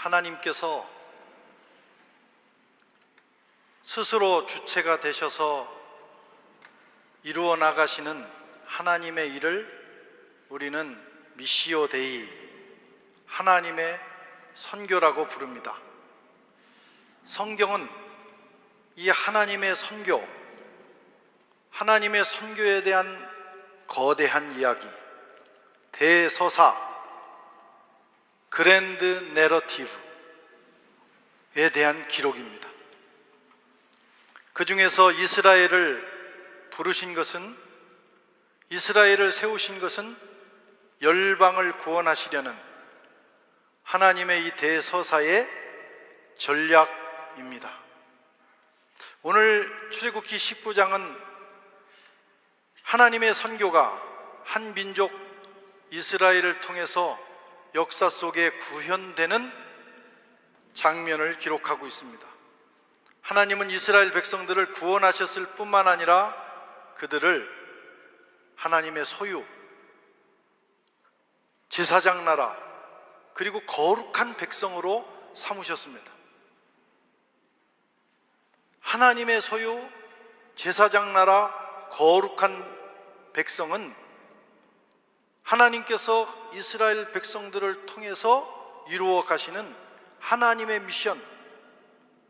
하나님께서 스스로 주체가 되셔서 이루어 나가시는 하나님의 일을 우리는 미시오 데이, 하나님의 선교라고 부릅니다. 성경은 이 하나님의 선교, 하나님의 선교에 대한 거대한 이야기, 대서사, 그랜드 내러티브에 대한 기록입니다. 그 중에서 이스라엘을 부르신 것은, 이스라엘을 세우신 것은 열방을 구원하시려는 하나님의 이 대서사의 전략입니다. 오늘 출애굽기 19장은 하나님의 선교가 한 민족 이스라엘을 통해서 역사 속에 구현되는 장면을 기록하고 있습니다. 하나님은 이스라엘 백성들을 구원하셨을 뿐만 아니라 그들을 하나님의 소유, 제사장 나라, 그리고 거룩한 백성으로 삼으셨습니다. 하나님의 소유, 제사장 나라, 거룩한 백성은 하나님께서 이스라엘 백성들을 통해서 이루어 가시는 하나님의 미션,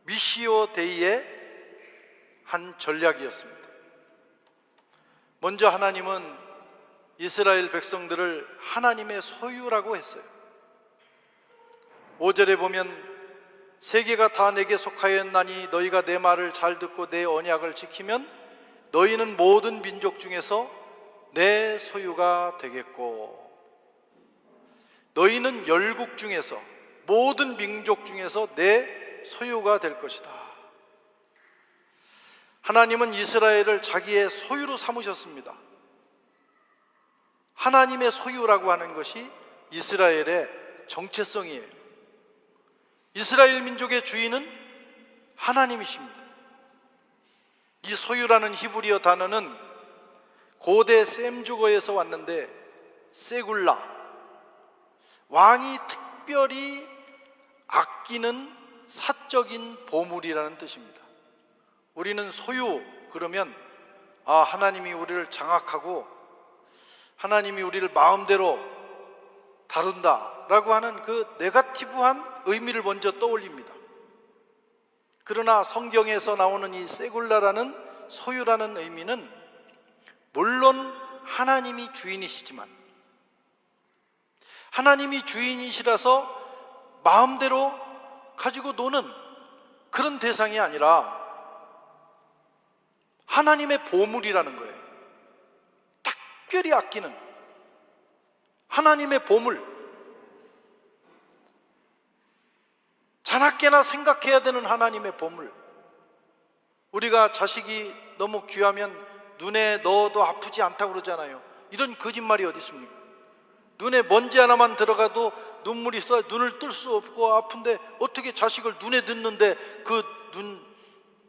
미시오 데이의 한 전략이었습니다. 먼저 하나님은 이스라엘 백성들을 하나님의 소유라고 했어요. 5절에 보면 세계가 다 내게 속하였나니 너희가 내 말을 잘 듣고 내 언약을 지키면 너희는 모든 민족 중에서 내 소유가 되겠고, 너희는 열국 중에서, 모든 민족 중에서 내 소유가 될 것이다. 하나님은 이스라엘을 자기의 소유로 삼으셨습니다. 하나님의 소유라고 하는 것이 이스라엘의 정체성이에요. 이스라엘 민족의 주인은 하나님이십니다. 이 소유라는 히브리어 단어는 고대 셈주거에서 왔는데, 세굴라, 왕이 특별히 아끼는 사적인 보물이라는 뜻입니다. 우리는 소유 그러면 하나님이 우리를 장악하고 하나님이 우리를 마음대로 다룬다라고 하는 그 네거티브한 의미를 먼저 떠올립니다. 그러나 성경에서 나오는 이 세굴라라는 소유라는 의미는 물론 하나님이 주인이시지만, 하나님이 주인이시라서 마음대로 가지고 노는 그런 대상이 아니라 하나님의 보물이라는 거예요. 특별히 아끼는 하나님의 보물, 자나깨나 생각해야 되는 하나님의 보물. 우리가 자식이 너무 귀하면 눈에 넣어도 아프지 않다고 그러잖아요. 이런 거짓말이 어디 있습니까? 눈에 먼지 하나만 들어가도 눈물이 쏟아 눈을 뜰 수 없고 아픈데 어떻게 자식을 눈에 넣는데 그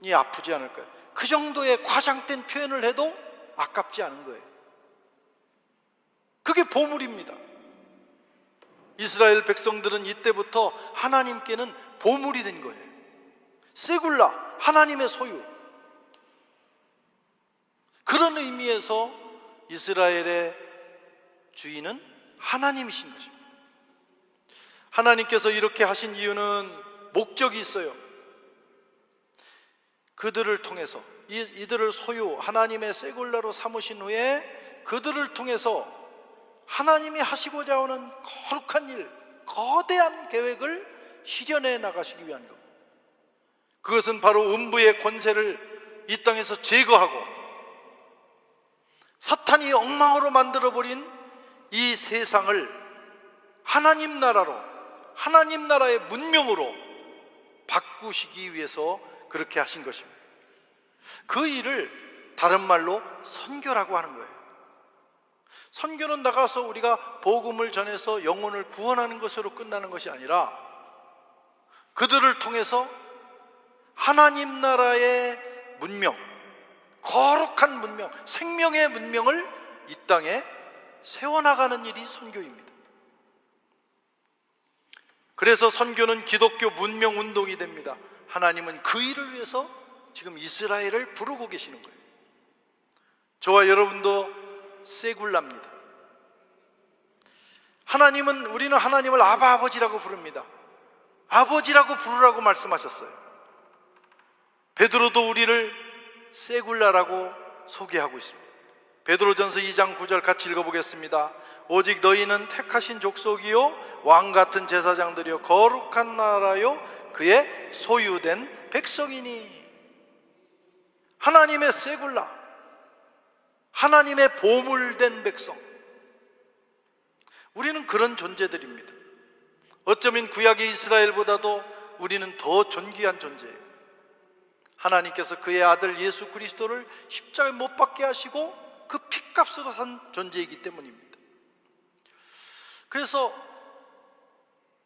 눈이 아프지 않을까요? 그 정도의 과장된 표현을 해도 아깝지 않은 거예요. 그게 보물입니다. 이스라엘 백성들은 이때부터 하나님께는 보물이 된 거예요. 세굴라, 하나님의 소유. 그런 의미에서 이스라엘의 주인은 하나님이신 것입니다. 하나님께서 이렇게 하신 이유는 목적이 있어요. 그들을 통해서, 이들을 소유, 하나님의 세굴라로 삼으신 후에 그들을 통해서 하나님이 하시고자 하는 거룩한 일, 거대한 계획을 실현해 나가시기 위한 것. 그것은 바로 음부의 권세를 이 땅에서 제거하고 사탄이 엉망으로 만들어버린 이 세상을 하나님 나라로, 하나님 나라의 문명으로 바꾸시기 위해서 그렇게 하신 것입니다. 그 일을 다른 말로 선교라고 하는 거예요. 선교는 나가서 우리가 복음을 전해서 영혼을 구원하는 것으로 끝나는 것이 아니라 그들을 통해서 하나님 나라의 문명, 거룩한 문명, 생명의 문명을 이 땅에 세워나가는 일이 선교입니다. 그래서 선교는 기독교 문명 운동이 됩니다. 하나님은 그 일을 위해서 지금 이스라엘을 부르고 계시는 거예요. 저와 여러분도 세굴라입니다. 우리는 하나님을 아버지라고 부릅니다. 아버지라고 부르라고 말씀하셨어요. 베드로도 우리를 세굴라라고 소개하고 있습니다. 베드로전서 2장 9절 같이 읽어보겠습니다. 오직 너희는 택하신 족속이요 왕같은 제사장들이요 거룩한 나라요 그의 소유된 백성이니. 하나님의 세굴라, 하나님의 보물된 백성, 우리는 그런 존재들입니다. 어쩌면 구약의 이스라엘보다도 우리는 더 존귀한 존재예요. 하나님께서 그의 아들 예수 그리스도를 십자가에 못 박게 하시고 그 핏값으로 산 존재이기 때문입니다. 그래서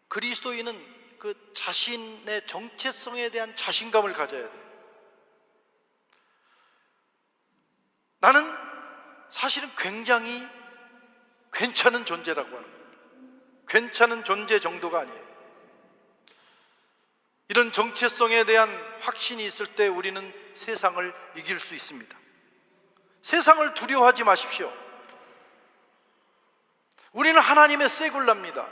그리스도인은 그 자신의 정체성에 대한 자신감을 가져야 돼요. 나는 사실은 굉장히 괜찮은 존재라고 하는 겁니다. 괜찮은 존재 정도가 아니에요. 이런 정체성에 대한 확신이 있을 때 우리는 세상을 이길 수 있습니다. 세상을 두려워하지 마십시오. 우리는 하나님의 세굴라입니다.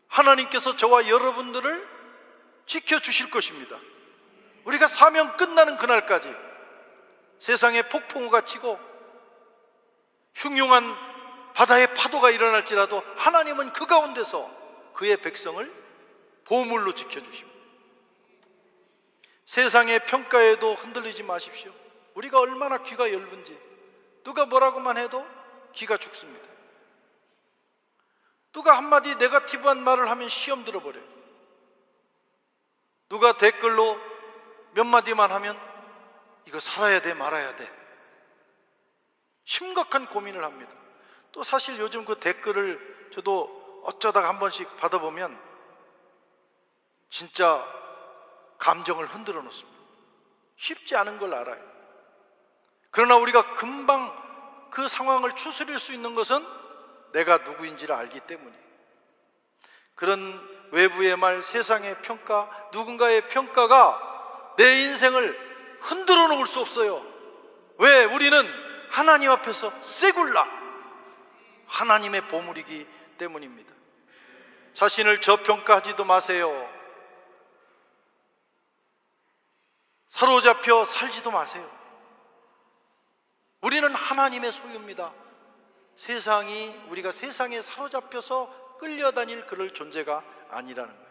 하나님께서 저와 여러분들을 지켜주실 것입니다. 우리가 사명 끝나는 그날까지 세상에 폭풍우가 치고 흉흉한 바다의 파도가 일어날지라도 하나님은 그 가운데서 그의 백성을 보물로 지켜주십니다. 세상의 평가에도 흔들리지 마십시오. 우리가 얼마나 귀가 얇은지, 누가 뭐라고만 해도 기가 죽습니다. 누가 한마디 네거티브한 말을 하면 시험 들어버려요. 누가 댓글로 몇 마디만 하면 이거 살아야 돼 말아야 돼, 심각한 고민을 합니다. 또 사실 요즘 그 댓글을 저도 어쩌다가 한 번씩 받아보면 진짜 감정을 흔들어 놓습니다. 쉽지 않은 걸 알아요. 그러나 우리가 금방 그 상황을 추스릴 수 있는 것은 내가 누구인지를 알기 때문이에요. 그런 외부의 말, 세상의 평가, 누군가의 평가가 내 인생을 흔들어 놓을 수 없어요. 왜? 우리는 하나님 앞에서 세굴라, 하나님의 보물이기 때문입니다. 자신을 저평가하지도 마세요. 사로잡혀 살지도 마세요. 우리는 하나님의 소유입니다. 우리가 세상에 사로잡혀서 끌려다닐 그럴 존재가 아니라는 거예요.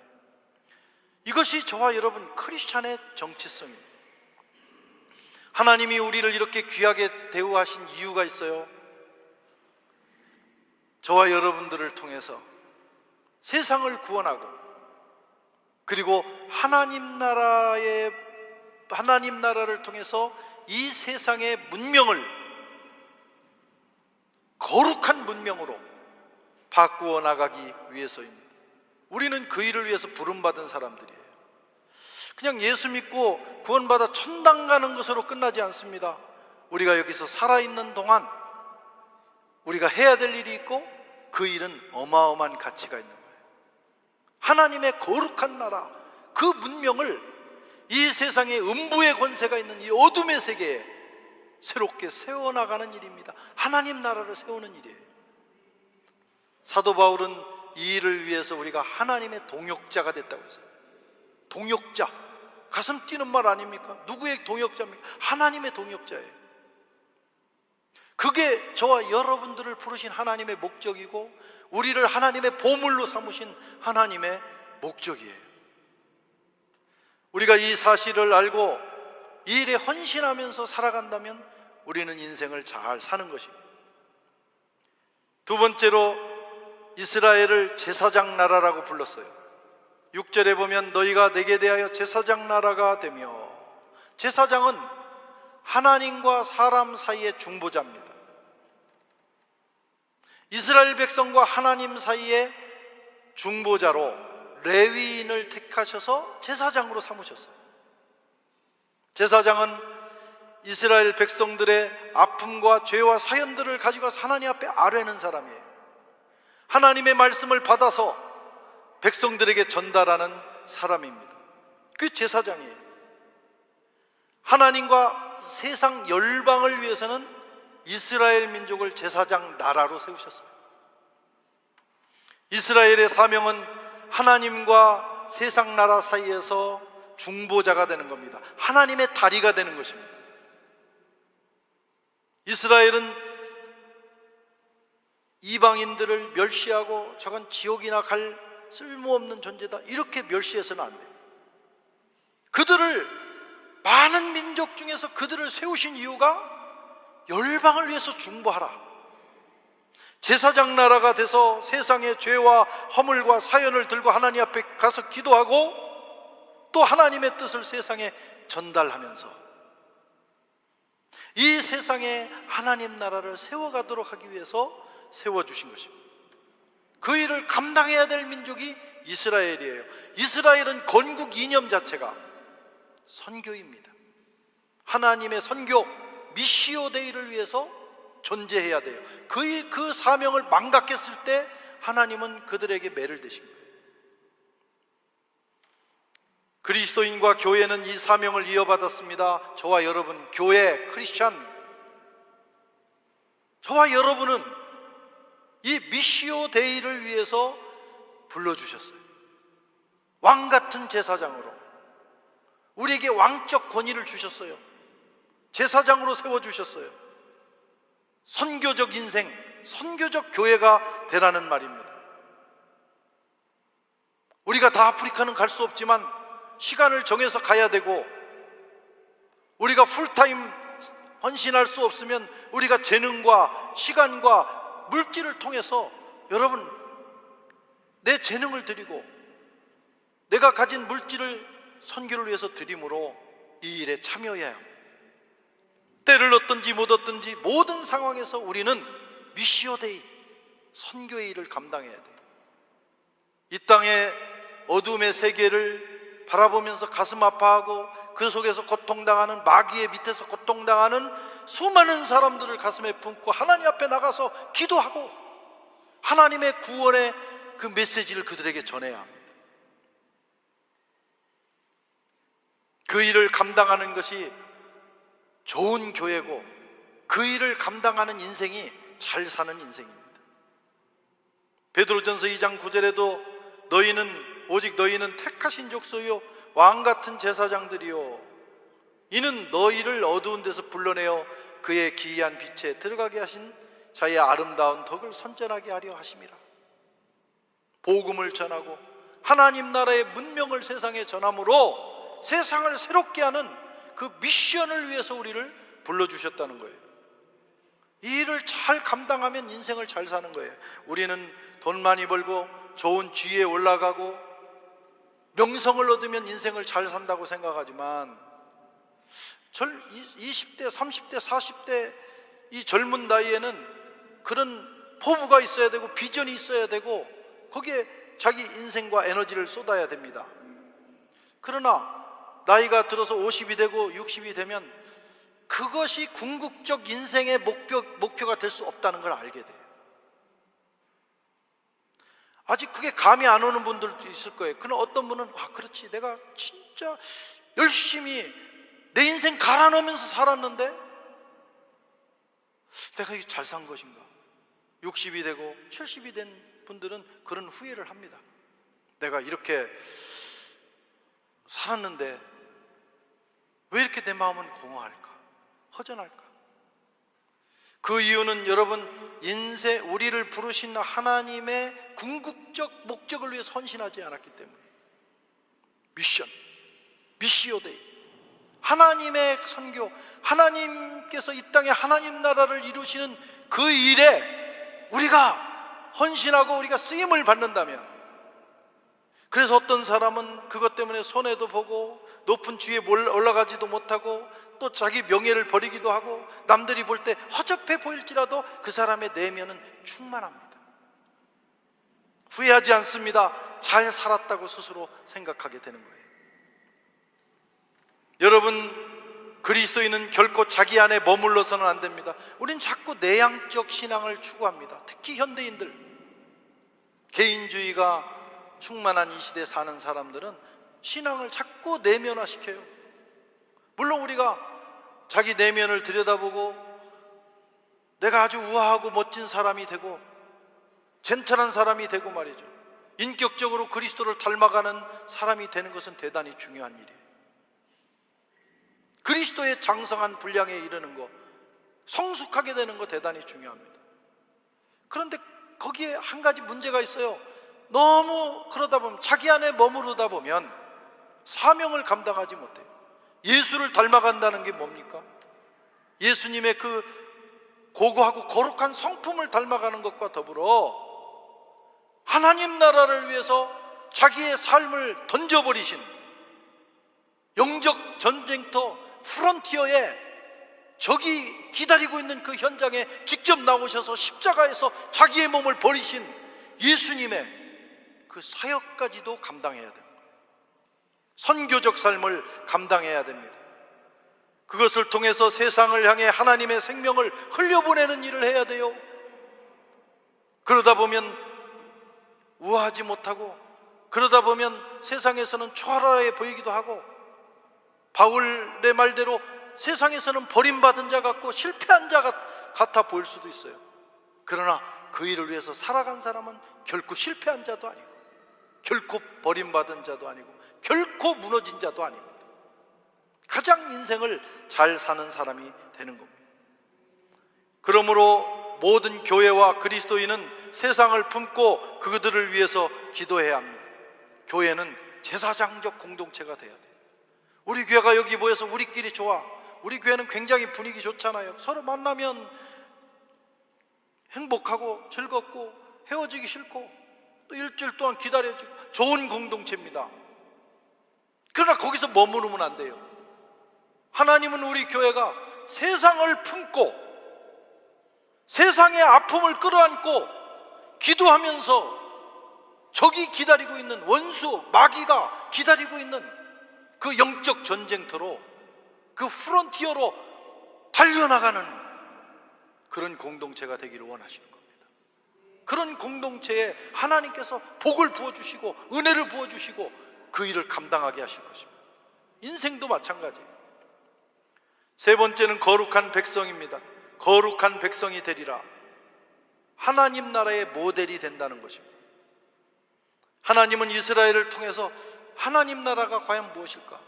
이것이 저와 여러분 크리스찬의 정체성입니다. 하나님이 우리를 이렇게 귀하게 대우하신 이유가 있어요. 저와 여러분들을 통해서 세상을 구원하고, 그리고 하나님 나라를 통해서 이 세상의 문명을 거룩한 문명으로 바꾸어 나가기 위해서입니다. 우리는 그 일을 위해서 부름받은 사람들이에요. 그냥 예수 믿고 구원받아 천당 가는 것으로 끝나지 않습니다. 우리가 여기서 살아있는 동안 우리가 해야 될 일이 있고, 그 일은 어마어마한 가치가 있는 거예요. 하나님의 거룩한 나라, 그 문명을 이 세상에 음부의 권세가 있는 이 어둠의 세계에 새롭게 세워나가는 일입니다. 하나님 나라를 세우는 일이에요. 사도 바울은 이 일을 위해서 우리가 하나님의 동역자가 됐다고 했어요. 동역자, 가슴 뛰는 말 아닙니까? 누구의 동역자입니까? 하나님의 동역자예요. 그게 저와 여러분들을 부르신 하나님의 목적이고, 우리를 하나님의 보물로 삼으신 하나님의 목적이에요. 우리가 이 사실을 알고 이 일에 헌신하면서 살아간다면 우리는 인생을 잘 사는 것입니다. 두 번째로 이스라엘을 제사장 나라라고 불렀어요. 6절에 보면 너희가 내게 대하여 제사장 나라가 되며, 제사장은 하나님과 사람 사이의 중보자입니다. 이스라엘 백성과 하나님 사이의 중보자로 레위인을 택하셔서 제사장으로 삼으셨어요. 제사장은 이스라엘 백성들의 아픔과 죄와 사연들을 가지고 하나님 앞에 아뢰는 사람이에요. 하나님의 말씀을 받아서 백성들에게 전달하는 사람입니다. 그 제사장이에요. 하나님과 세상 열방을 위해서는 이스라엘 민족을 제사장 나라로 세우셨어요. 이스라엘의 사명은 하나님과 세상 나라 사이에서 중보자가 되는 겁니다. 하나님의 다리가 되는 것입니다. 이스라엘은 이방인들을 멸시하고 저건 지옥이나 갈 쓸모없는 존재다, 이렇게 멸시해서는 안 돼요. 그들을, 많은 민족 중에서 그들을 세우신 이유가 열방을 위해서 중보하라, 제사장 나라가 돼서 세상의 죄와 허물과 사연을 들고 하나님 앞에 가서 기도하고 또 하나님의 뜻을 세상에 전달하면서 이 세상에 하나님 나라를 세워가도록 하기 위해서 세워주신 것입니다. 그 일을 감당해야 될 민족이 이스라엘이에요. 이스라엘은 건국 이념 자체가 선교입니다. 하나님의 선교, 미시오 데이를 위해서 존재해야 돼요. 그 사명을 망각했을 때 하나님은 그들에게 매를 대신 거예요. 그리스도인과 교회는 이 사명을 이어받았습니다. 저와 여러분, 교회, 크리스찬, 저와 여러분은 이 미시오 데이를 위해서 불러주셨어요. 왕같은 제사장으로 우리에게 왕적 권위를 주셨어요. 제사장으로 세워주셨어요. 선교적 인생, 선교적 교회가 되라는 말입니다. 우리가 다 아프리카는 갈 수 없지만 시간을 정해서 가야 되고, 우리가 풀타임 헌신할 수 없으면 우리가 재능과 시간과 물질을 통해서, 여러분, 내 재능을 드리고 내가 가진 물질을 선교를 위해서 드림으로 이 일에 참여해야 합니다. 때를 얻든지 못 얻든지 모든 상황에서 우리는 미시오데이, 선교의 일을 감당해야 돼요. 이 땅의 어둠의 세계를 바라보면서 가슴 아파하고 그 속에서 고통당하는, 마귀의 밑에서 고통당하는 수많은 사람들을 가슴에 품고 하나님 앞에 나가서 기도하고 하나님의 구원의 그 메시지를 그들에게 전해야 합니다. 그 일을 감당하는 것이 좋은 교회고, 그 일을 감당하는 인생이 잘 사는 인생입니다. 베드로전서 2장 9절에도 오직 너희는 택하신 족속이요 왕같은 제사장들이요 이는 너희를 어두운 데서 불러내어 그의 기이한 빛에 들어가게 하신 자의 아름다운 덕을 선전하게 하려 하심이라. 복음을 전하고 하나님 나라의 문명을 세상에 전함으로 세상을 새롭게 하는 그 미션을 위해서 우리를 불러주셨다는 거예요. 이 일을 잘 감당하면 인생을 잘 사는 거예요. 우리는 돈 많이 벌고 좋은 지위에 올라가고 명성을 얻으면 인생을 잘 산다고 생각하지만 20대, 30대, 40대 이 젊은 나이에는 그런 포부가 있어야 되고 비전이 있어야 되고 거기에 자기 인생과 에너지를 쏟아야 됩니다. 그러나 나이가 들어서 50이 되고 60이 되면 그것이 궁극적 인생의 목표가 될 수 없다는 걸 알게 돼요. 아직 그게 감이 안 오는 분들도 있을 거예요. 그러나 어떤 분은 그렇지, 내가 진짜 열심히 내 인생 갈아 넣으면서 살았는데 내가 이게 잘 산 것인가? 60이 되고 70이 된 분들은 그런 후회를 합니다. 내가 이렇게 살았는데 왜 이렇게 내 마음은 공허할까? 허전할까? 그 이유는 여러분, 우리를 부르신 하나님의 궁극적 목적을 위해 헌신하지 않았기 때문에. 미시오데이, 하나님의 선교, 하나님께서 이 땅에 하나님 나라를 이루시는 그 일에 우리가 헌신하고 우리가 쓰임을 받는다면, 그래서 어떤 사람은 그것 때문에 손해도 보고 높은 지위에 올라가지도 못하고 또 자기 명예를 버리기도 하고 남들이 볼 때 허접해 보일지라도 그 사람의 내면은 충만합니다. 후회하지 않습니다. 잘 살았다고 스스로 생각하게 되는 거예요. 여러분, 그리스도인은 결코 자기 안에 머물러서는 안 됩니다. 우린 자꾸 내향적 신앙을 추구합니다. 특히 현대인들, 개인주의가 충만한 이 시대에 사는 사람들은 신앙을 자꾸 내면화시켜요. 물론 우리가 자기 내면을 들여다보고 내가 아주 우아하고 멋진 사람이 되고 젠틀한 사람이 되고 말이죠, 인격적으로 그리스도를 닮아가는 사람이 되는 것은 대단히 중요한 일이에요. 그리스도의 장성한 분량에 이르는 거, 성숙하게 되는 거 대단히 중요합니다. 그런데 거기에 한 가지 문제가 있어요. 너무 그러다 보면, 자기 안에 머무르다 보면 사명을 감당하지 못해요. 예수를 닮아간다는 게 뭡니까? 예수님의 그 고고하고 거룩한 성품을 닮아가는 것과 더불어 하나님 나라를 위해서 자기의 삶을 던져버리신 영적 전쟁터 프론티어에, 적이 기다리고 있는 그 현장에 직접 나오셔서 십자가에서 자기의 몸을 버리신 예수님의 그 사역까지도 감당해야 됩니다. 선교적 삶을 감당해야 됩니다. 그것을 통해서 세상을 향해 하나님의 생명을 흘려보내는 일을 해야 돼요. 그러다 보면 우아하지 못하고, 그러다 보면 세상에서는 초라해 보이기도 하고, 바울의 말대로 세상에서는 버림받은 자 같고 실패한 자 같아 보일 수도 있어요. 그러나 그 일을 위해서 살아간 사람은 결코 실패한 자도 아니고, 결코 버림받은 자도 아니고, 결코 무너진 자도 아닙니다. 가장 인생을 잘 사는 사람이 되는 겁니다. 그러므로 모든 교회와 그리스도인은 세상을 품고 그들을 위해서 기도해야 합니다. 교회는 제사장적 공동체가 돼야 돼요. 우리 교회가 여기 모여서 우리끼리 좋아, 우리 교회는 굉장히 분위기 좋잖아요. 서로 만나면 행복하고 즐겁고 헤어지기 싫고 또 일주일 동안 기다려주고 좋은 공동체입니다. 그러나 거기서 머무르면 안 돼요. 하나님은 우리 교회가 세상을 품고 세상의 아픔을 끌어안고 기도하면서 적이 기다리고 있는, 원수 마귀가 기다리고 있는 그 영적 전쟁터로, 그 프론티어로 달려나가는 그런 공동체가 되기를 원하시는 겁니다. 그런 공동체에 하나님께서 복을 부어주시고 은혜를 부어주시고 그 일을 감당하게 하실 것입니다. 인생도 마찬가지예요. 세 번째는 거룩한 백성입니다. 거룩한 백성이 되리라. 하나님 나라의 모델이 된다는 것입니다. 하나님은 이스라엘을 통해서 하나님 나라가 과연 무엇일까?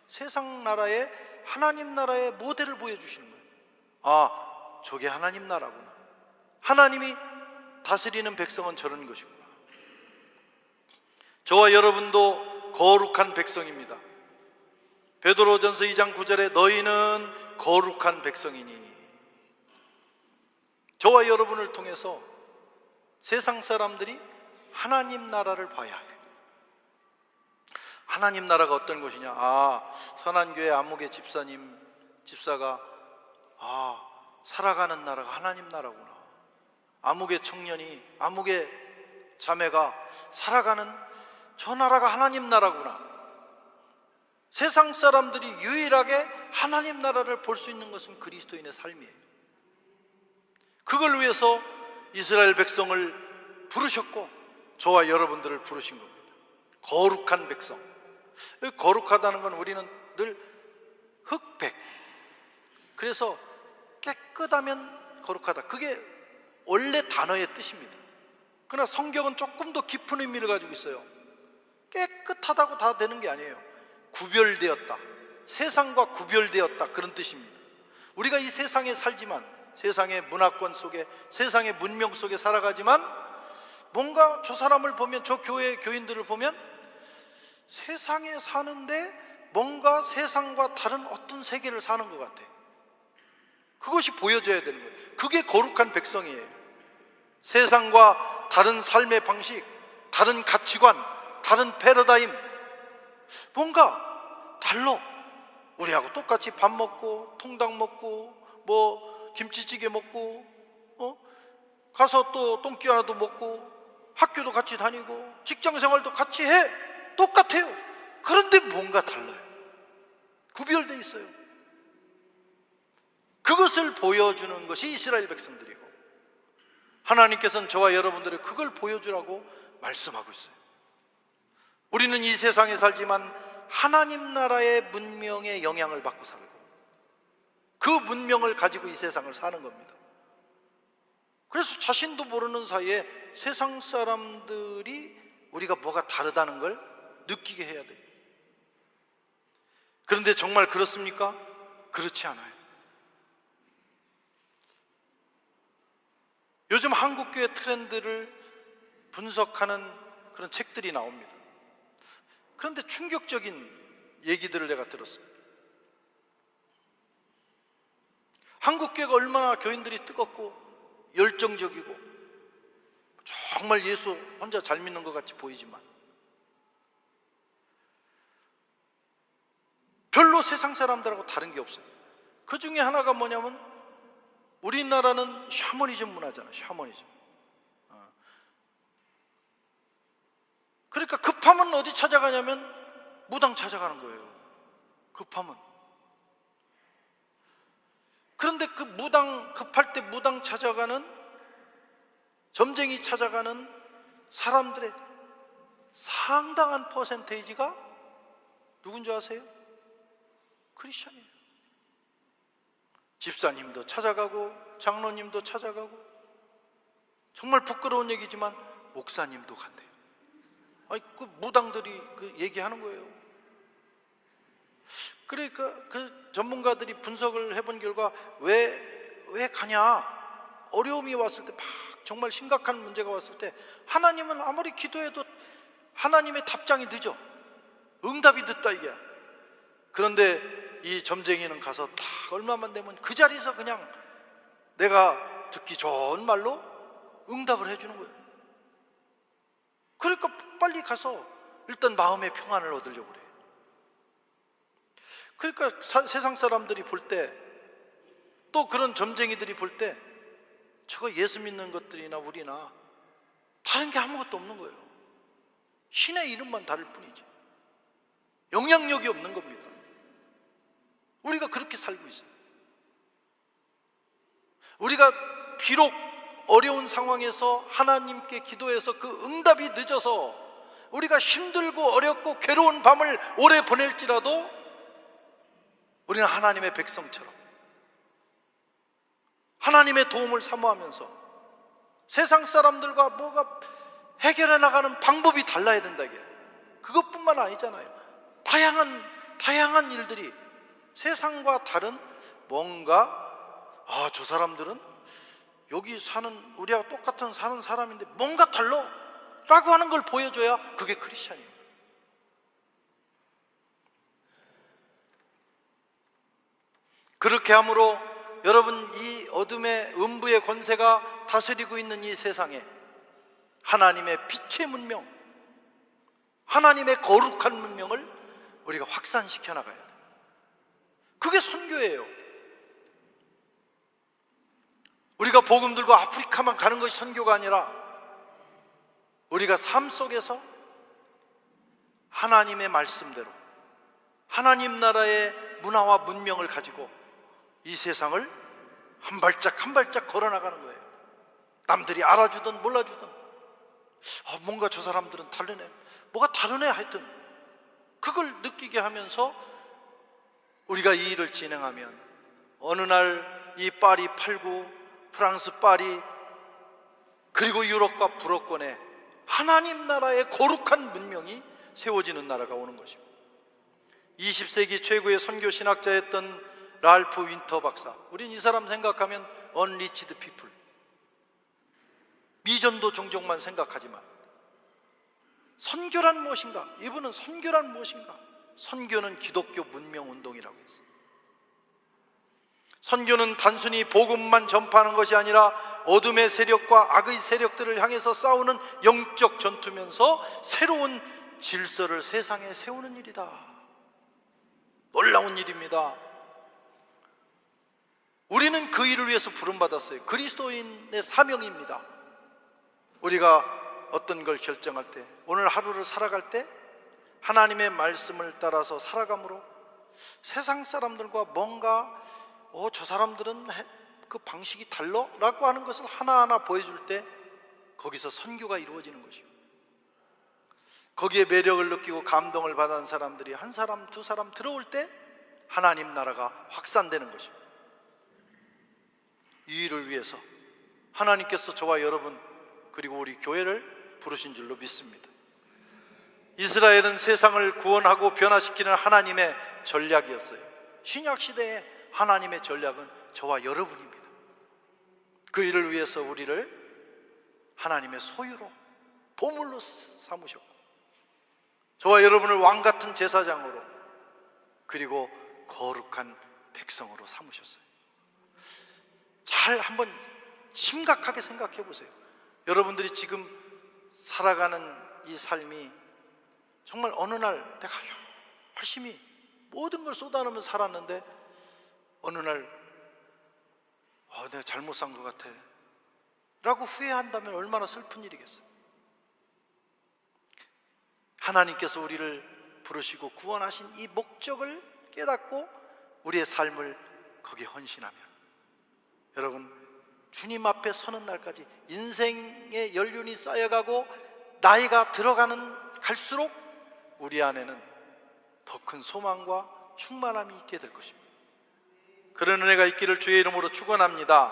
세상 나라의 하나님 나라의 모델을 보여주시는 거예요. 아, 저게 하나님 나라구나. 하나님이 다스리는 백성은 저런 것이구나. 저와 여러분도 거룩한 백성입니다. 베드로전서 2장 9절에 너희는 거룩한 백성이니, 저와 여러분을 통해서 세상 사람들이 하나님 나라를 봐야 해요. 하나님 나라가 어떤 것이냐? 아, 선한교회 안목의 집사가 살아가는 나라가 하나님 나라구나. 안목의 청년이, 안목의 자매가 살아가는 저 나라가 하나님 나라구나. 세상 사람들이 유일하게 하나님 나라를 볼 수 있는 것은 그리스도인의 삶이에요. 그걸 위해서 이스라엘 백성을 부르셨고 저와 여러분들을 부르신 겁니다. 거룩한 백성. 거룩하다는 건 우리는 늘 흑백, 그래서 깨끗하면 거룩하다, 그게 원래 단어의 뜻입니다. 그러나 성경은 조금 더 깊은 의미를 가지고 있어요. 깨끗하다고 다 되는 게 아니에요. 구별되었다, 세상과 구별되었다, 그런 뜻입니다. 우리가 이 세상에 살지만, 세상의 문화권 속에, 세상의 문명 속에 살아가지만 뭔가 저 사람을 보면, 저 교회 교인들을 보면 세상에 사는데 뭔가 세상과 다른 어떤 세계를 사는 것 같아. 그것이 보여져야 되는 거예요. 그게 거룩한 백성이에요. 세상과 다른 삶의 방식, 다른 가치관, 다른 패러다임, 뭔가 달라. 우리하고 똑같이 밥 먹고 통닭 먹고 뭐 김치찌개 먹고 가서 또 똥기 하나도 먹고 학교도 같이 다니고 직장생활도 같이 해. 똑같아요. 그런데 뭔가 달라요. 구별되어 있어요. 그것을 보여주는 것이 이스라엘 백성들이고, 하나님께서는 저와 여러분들의 그걸 보여주라고 말씀하고 있어요. 우리는 이 세상에 살지만 하나님 나라의 문명의 영향을 받고 살고 그 문명을 가지고 이 세상을 사는 겁니다. 그래서 자신도 모르는 사이에 세상 사람들이 우리가 뭐가 다르다는 걸 느끼게 해야 돼요. 그런데 정말 그렇습니까? 그렇지 않아요. 요즘 한국교회 트렌드를 분석하는 그런 책들이 나옵니다. 그런데 충격적인 얘기들을 내가 들었어요. 한국교회가 얼마나 교인들이 뜨겁고 열정적이고 정말 예수 혼자 잘 믿는 것 같이 보이지만 별로 세상 사람들하고 다른 게 없어요. 그 중에 하나가 뭐냐면 우리나라는 샤머니즘 문화잖아요. 샤머니즘. 그러니까 급하면 어디 찾아가냐면 무당 찾아가는 거예요. 급하면. 그런데 그 무당, 급할 때 무당 찾아가는, 점쟁이 찾아가는 사람들의 상당한 퍼센테이지가 누군지 아세요? 크리스찬이에요. 집사님도 찾아가고 장로님도 찾아가고, 정말 부끄러운 얘기지만 목사님도 간대요. 아니, 그 무당들이 그 얘기하는 거예요. 그러니까 그 전문가들이 분석을 해본 결과 왜 가냐? 어려움이 왔을 때, 막 정말 심각한 문제가 왔을 때 하나님은 아무리 기도해도 하나님의 답장이 늦어. 응답이 늦다 이게. 그런데 이 점쟁이는 가서 딱 얼마만 되면 그 자리에서 그냥 내가 듣기 좋은 말로 응답을 해주는 거예요. 그러니까 빨리 가서 일단 마음의 평안을 얻으려고 그래요. 그러니까 세상 사람들이 볼 때, 또 그런 점쟁이들이 볼 때 저거 예수 믿는 것들이나 우리나 다른 게 아무것도 없는 거예요. 신의 이름만 다를 뿐이지 영향력이 없는 겁니다. 우리가 그렇게 살고 있어요. 우리가 비록 어려운 상황에서 하나님께 기도해서 그 응답이 늦어서 우리가 힘들고 어렵고 괴로운 밤을 오래 보낼지라도 우리는 하나님의 백성처럼 하나님의 도움을 사모하면서 세상 사람들과 뭐가 해결해 나가는 방법이 달라야 된다. 이게 그것뿐만 아니잖아요. 다양한 일들이 세상과 다른 뭔가, 저 사람들은 여기 사는 우리하고 똑같은 사는 사람인데 뭔가 달라 라고 하는 걸 보여줘야 그게 크리스찬이에요. 그렇게 함으로 여러분, 이 어둠의 음부의 권세가 다스리고 있는 이 세상에 하나님의 빛의 문명, 하나님의 거룩한 문명을 우리가 확산시켜 나가야 돼요. 그게 선교예요. 우리가 복음 들고 아프리카만 가는 것이 선교가 아니라 우리가 삶 속에서 하나님의 말씀대로 하나님 나라의 문화와 문명을 가지고 이 세상을 한 발짝 한 발짝 걸어나가는 거예요. 남들이 알아주든 몰라주든 뭔가 저 사람들은 다르네, 뭐가 다르네, 하여튼 그걸 느끼게 하면서 우리가 이 일을 진행하면 어느 날 이 파리 8구, 프랑스 파리, 그리고 유럽과 불어권에 하나님 나라의 거룩한 문명이 세워지는 나라가 오는 것입니다. 20세기 최고의 선교 신학자였던 랄프 윈터 박사, 우린 이 사람 생각하면 언리치드 피플, 미전도 종족만 생각하지만 선교란 무엇인가? 이분은 선교란 무엇인가? 선교는 기독교 문명운동이라고 했어요. 선교는 단순히 복음만 전파하는 것이 아니라 어둠의 세력과 악의 세력들을 향해서 싸우는 영적 전투면서 새로운 질서를 세상에 세우는 일이다. 놀라운 일입니다. 우리는 그 일을 위해서 부름받았어요. 그리스도인의 사명입니다. 우리가 어떤 걸 결정할 때, 오늘 하루를 살아갈 때 하나님의 말씀을 따라서 살아감으로 세상 사람들과 뭔가 저 사람들은 그 방식이 달라? 라고 하는 것을 하나하나 보여줄 때 거기서 선교가 이루어지는 것이고, 거기에 매력을 느끼고 감동을 받은 사람들이 한 사람, 두 사람 들어올 때 하나님 나라가 확산되는 것입니다. 이 일을 위해서 하나님께서 저와 여러분 그리고 우리 교회를 부르신 줄로 믿습니다. 이스라엘은 세상을 구원하고 변화시키는 하나님의 전략이었어요. 신약 시대에 하나님의 전략은 저와 여러분입니다. 그 일을 위해서 우리를 하나님의 소유로 보물로 삼으셨고 저와 여러분을 왕같은 제사장으로 그리고 거룩한 백성으로 삼으셨어요. 잘 한번 심각하게 생각해 보세요. 여러분들이 지금 살아가는 이 삶이 정말 어느 날 내가 열심히 모든 걸 쏟아내며 살았는데 어느 날 내가 잘못 산 것 같아 라고 후회한다면 얼마나 슬픈 일이겠어요. 하나님께서 우리를 부르시고 구원하신 이 목적을 깨닫고 우리의 삶을 거기에 헌신하면 여러분 주님 앞에 서는 날까지 인생의 연륜이 쌓여가고 나이가 갈수록 우리 안에는 더 큰 소망과 충만함이 있게 될 것입니다. 그런 은혜가 있기를 주의 이름으로 축원합니다.